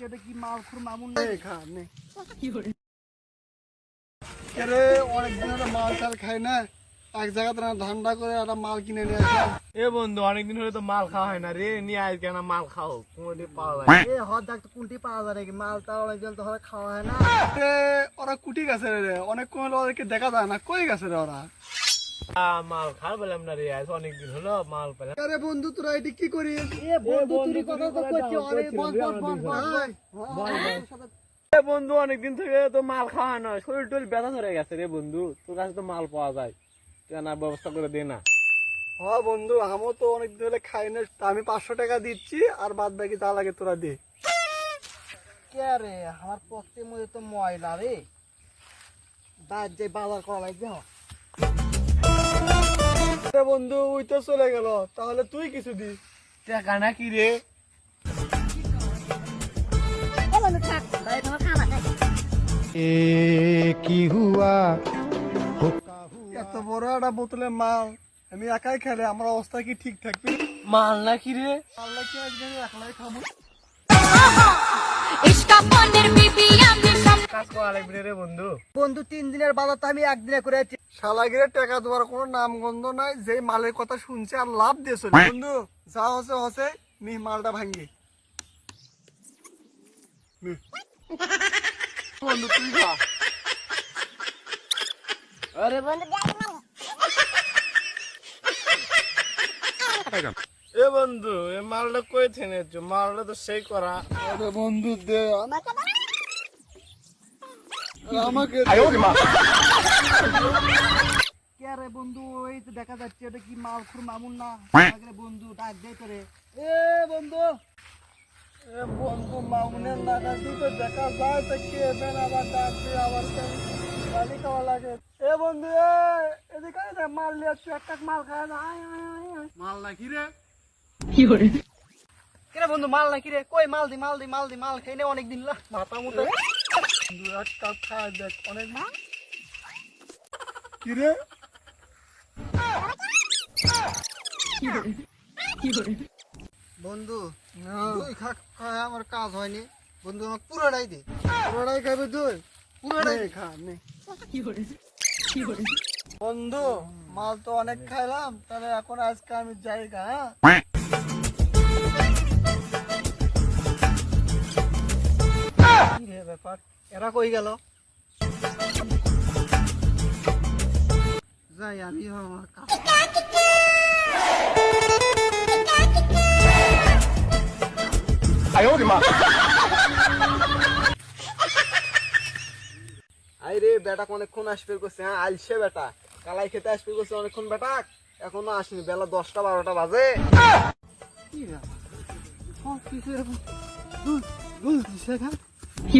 এটা কি মালখোর মামুন নে আরে অনেকদিন ধরে মাল টাল খাই না, এক জায়গাতে না ধান্দা করে একটা মাল কিনে নিয়ে আসলাম। এ বন্ধু অনেকদিন হলে তো মাল খাওয়া হয় না রে, নিয়ে আজকে না মাল খাও কোনটি পাওয়া যায়। এ হদ ডাক কোনটি পাওয়া যায় নাকি? মালটা অনেকদিন তো হয় খাওয়া হয় না। ওরা কুটি গেছে রে, অনেকক্ষণ হলো ওদেরকে দেখা যায় না, কই গেছে রে ওরা? মাল খাওয়া পেলাম না রে, আজ অনেকদিন হলো মাল পেলাম। আরে বন্ধু তোরা এটি কি করিস? এ বন্ধু তুই কথা তো কইছিস, আরে বল বল বল বল। এ বন্ধু অনেকদিন থেকে তো মাল খাওয়া হয় না, শরীর টরীর ব্যথা ধরে গেছে রে বন্ধু, তোর কাছে তো মাল পাওয়া যায়, তুই না ব্যবস্থা করে দে না। হ্যাঁ বন্ধু, আমিও তো অনেকদিন হলে খাই না, তা আমি 500 টাকা দিচ্ছি, আর বাদ বাকি যা লাগে তোরা দে। কে রে আমার পক্ষে মধ্যে তো ময়লা রে, বাদ যে বাজার করা লাগবে। আরে বন্ধু ওই তো চলে গেল, তাহলে তুই কিছু দিস। টাকা না কি রে? এত বড় একটা বোতলে মাল আমি একাই খেলে আমার অবস্থা কি ঠিক থাকবে? মাল না কি রে? মালটা কি আজকে আমি একলাই খাবো? কাজ করা লাগবে রে বন্ধু। বন্ধু 3 দিনের বাজার তো আমি একদিনে করে আছি। শালাগিরে টাকা দেওয়ার কোনো নাম গন্ধ নাই, যে মালের কথা শুনছে আর লাভ দিয়েছে। বন্ধু যা হচ্ছে হচ্ছে, নি মালটা ভাঙ্গি। নে। বন্ধু তুই খা। আরে বন্ধু এ বন্ধু এ মালটা কই থেনেছ? মালটা তো সেই করা। আরে বন্ধু দে আমাকে। কে রে বন্ধু? ওই তো দেখা যাচ্ছে এটা কি মালখোর মামুন না? আগে বন্ধু ডাক দে করে। এ বন্ধু এ বন্ধু মামুনের নাগাল দিকে দেখা যায় তো কে বেন আবার ডাক দিয়ে আবার গালি খাওয়া লাগে। এ বন্ধু এদিকে আয় না, মাল নিয়ে আসছি, একটা মাল খাওয়া যায়। আয় আয় আয় আয়। মাল না কি রে? কে রে বন্ধু মাল নাকি রে? কই মাল দি মাল দি মাল দি, মাল খাই না অনেকদিন লা মাথা মুতে। বন্ধু এক কাপ খাওয়া দেখ, অনেক কি রে? বন্ধু না, তুই খা খায় আমার কাজ হয়নি। বন্ধু আমাকে পুরোটাই দে। পুরোটাই খাবি তুই? পুরোটাই নে, খা নে। বন্ধু মাল তো অনেক খাইলাম, তাহলে এখন আজকে আমি যাই গা। হ্যাঁ কি রে ব্যাপার? এরা কই গেল? যাই আমি আমার কাজ। আই রে বেটা অনেকক্ষণ আসবে করছে। হ্যাঁ আইসে বেটা, কালাই খেতে আসবে করছে অনেকক্ষণ, বেটা এখনো আসেনি, বেলা 10টা 12টা বাজে। কি রে? হ্যাঁ কিছু এরকম দুল দুল দিছে খা। কি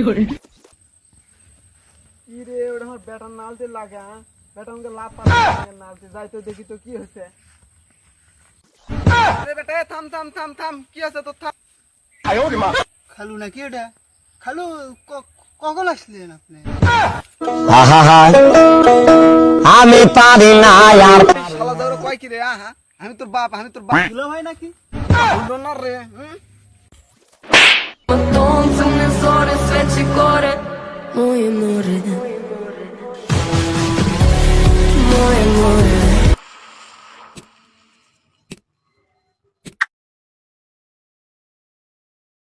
রে ওটা আমার বেটার নালতে লাগে। হ্যাঁ বেটা আমাকে লাভ পাচ্ছে নালতে, যাই তো দেখি তো কি হয়েছে। আরে বেটা থাম থাম থাম থাম, কি আছে তোর? থাম। খালু নাকি এটা? খালু কখন আসলেন আপনি? আমি পারি না আর শালা দাও কয় কি রে? আহা আমি তোর বাপ, আমি তোর বাপ। দুলা ভাই নাকি? বললো না রে। Сонце не зорі свечі коре, моє море.